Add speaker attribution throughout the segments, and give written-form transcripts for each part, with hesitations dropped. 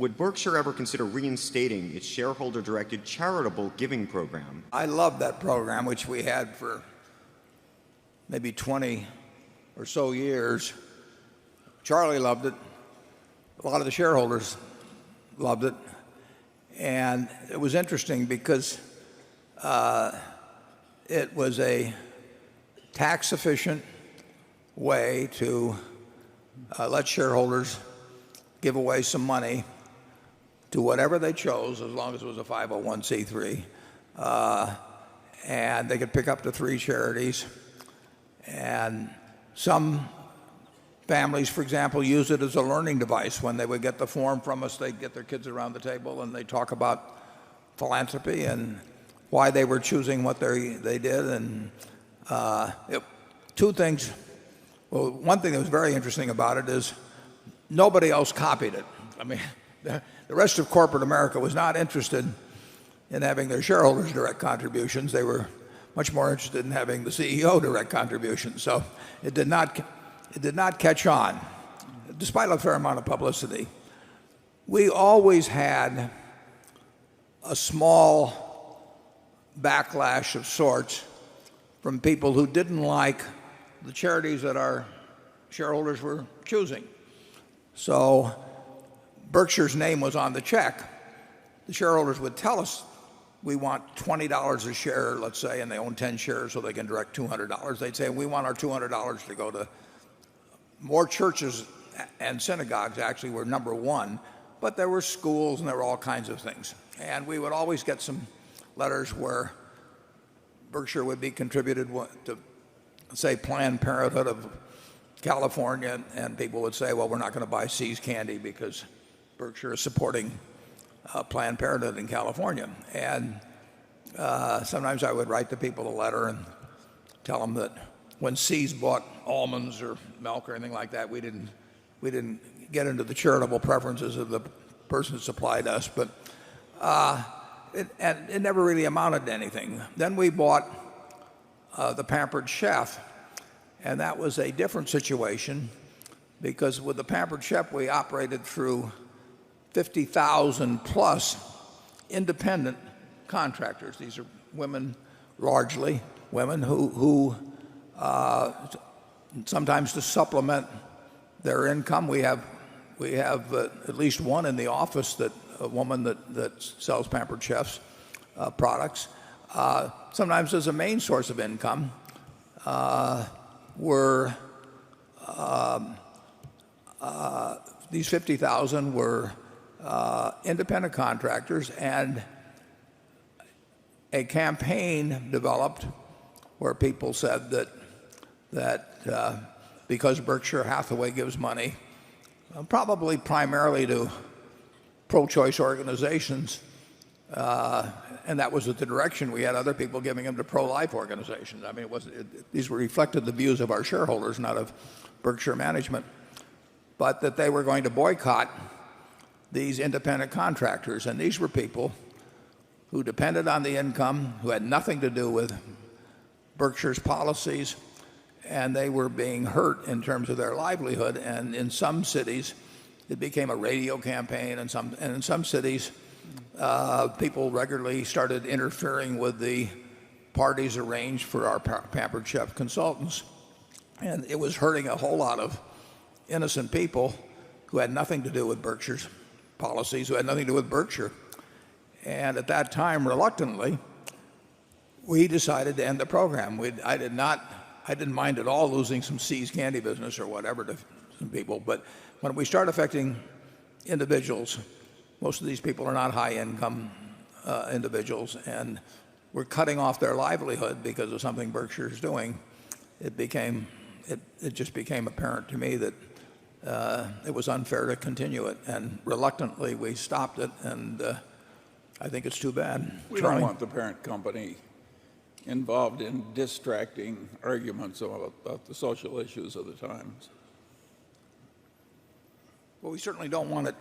Speaker 1: would Berkshire ever consider reinstating its shareholder-directed charitable giving program?
Speaker 2: I love that program, which we had for maybe 20 or so years. Charlie loved it. A lot of the shareholders loved it. And it was interesting because it was a tax efficient way to let shareholders give away some money to whatever they chose, as long as it was a 501c3. And they could pick up to 3 charities. And some families, for example, use it as a learning device. When they would get the form from us, they'd get their kids around the table and they'd talk about philanthropy and why they were choosing what they did. And two things. Well, one thing that was very interesting about it is nobody else copied it. I mean, the rest of corporate America was not interested in having their shareholders direct contributions. They were much more interested in having the CEO direct contributions. So it did not catch on, despite a fair amount of publicity. We always had a small backlash of sorts from people who didn't like the charities that our shareholders were choosing. So Berkshire's name was on the check. The shareholders would tell us, we want $20 a share, let's say, and they own 10 shares so they can direct $200. They'd say, we want our $200 to go to more churches, and synagogues actually were number one, but there were schools and there were all kinds of things. And we would always get some letters where Berkshire would be contributed to, say, Planned Parenthood of California, and people would say, well, we're not going to buy See's candy because Berkshire is supporting Planned Parenthood in California. And sometimes I would write the people a letter and tell them that when See's bought almonds or milk or anything like that, we didn't get into the charitable preferences of the person who supplied us. But it never really amounted to anything. Then we bought the Pampered Chef, and that was a different situation because with the Pampered Chef we operated through 50,000 plus independent contractors. These are women, largely women, who sometimes to supplement their income. We have at least one in the office, a woman that sells Pampered Chef's products. Sometimes as a main source of income were these 50,000 were independent contractors, and a campaign developed where people said that because Berkshire Hathaway gives money, probably primarily to pro-choice organizations, and that was at the direction. We had other people giving them to pro-life organizations. I mean, these were reflected the views of our shareholders, not of Berkshire management, but that they were going to boycott these independent contractors. And these were people who depended on the income, who had nothing to do with Berkshire's policies, and they were being hurt in terms of their livelihood. And in some cities, it became a radio campaign, and in some cities, people regularly started interfering with the parties arranged for our Pampered Chef consultants. And it was hurting a whole lot of innocent people who had nothing to do with Berkshire's policies, who had nothing to do with Berkshire. And at that time, reluctantly, we decided to end the program. I didn't mind at all losing some See's candy business or whatever to some people, but when we start affecting individuals, most of these people are not high income individuals, and we're cutting off their livelihood because of something Berkshire is doing. It just became apparent to me that it was unfair to continue it, and reluctantly we stopped it, and I think it's too bad.
Speaker 3: We don't want the parent company involved in distracting arguments about the social issues of the times.
Speaker 2: Well, we certainly don't want it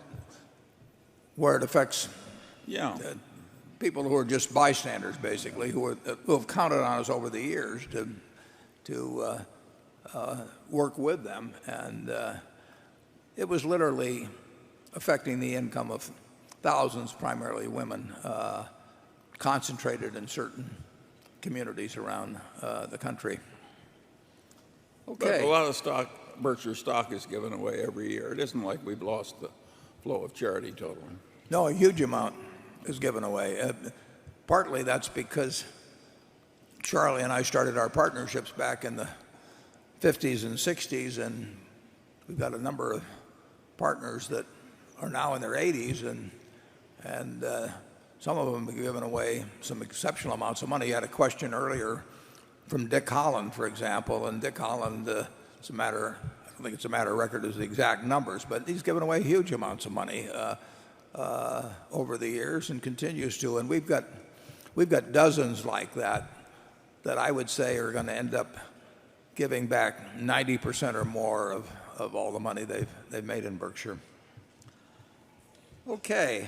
Speaker 2: where it affects people who are just bystanders, basically, who have counted on us over the years to work with them. And it was literally affecting the income of thousands, primarily women, concentrated in certain communities around the country.
Speaker 3: But
Speaker 2: Okay.
Speaker 3: a lot of stock, Berkshire stock, is given away every year. It isn't like we've lost the flow of charity totally.
Speaker 2: No, a huge amount is given away. Partly that's because Charlie and I started our partnerships back in the 50s and 60s, and we've got a number of partners that are now in their 80s, and some of them have given away some exceptional amounts of money. You had a question earlier from Dick Holland, for example, and Dick Holland, it's a matter, I don't think it's a matter of record as the exact numbers, but he's given away huge amounts of money over the years and continues to. And we've got dozens like that I would say are going to end up giving back 90% or more of all the money they've made in Berkshire. Okay.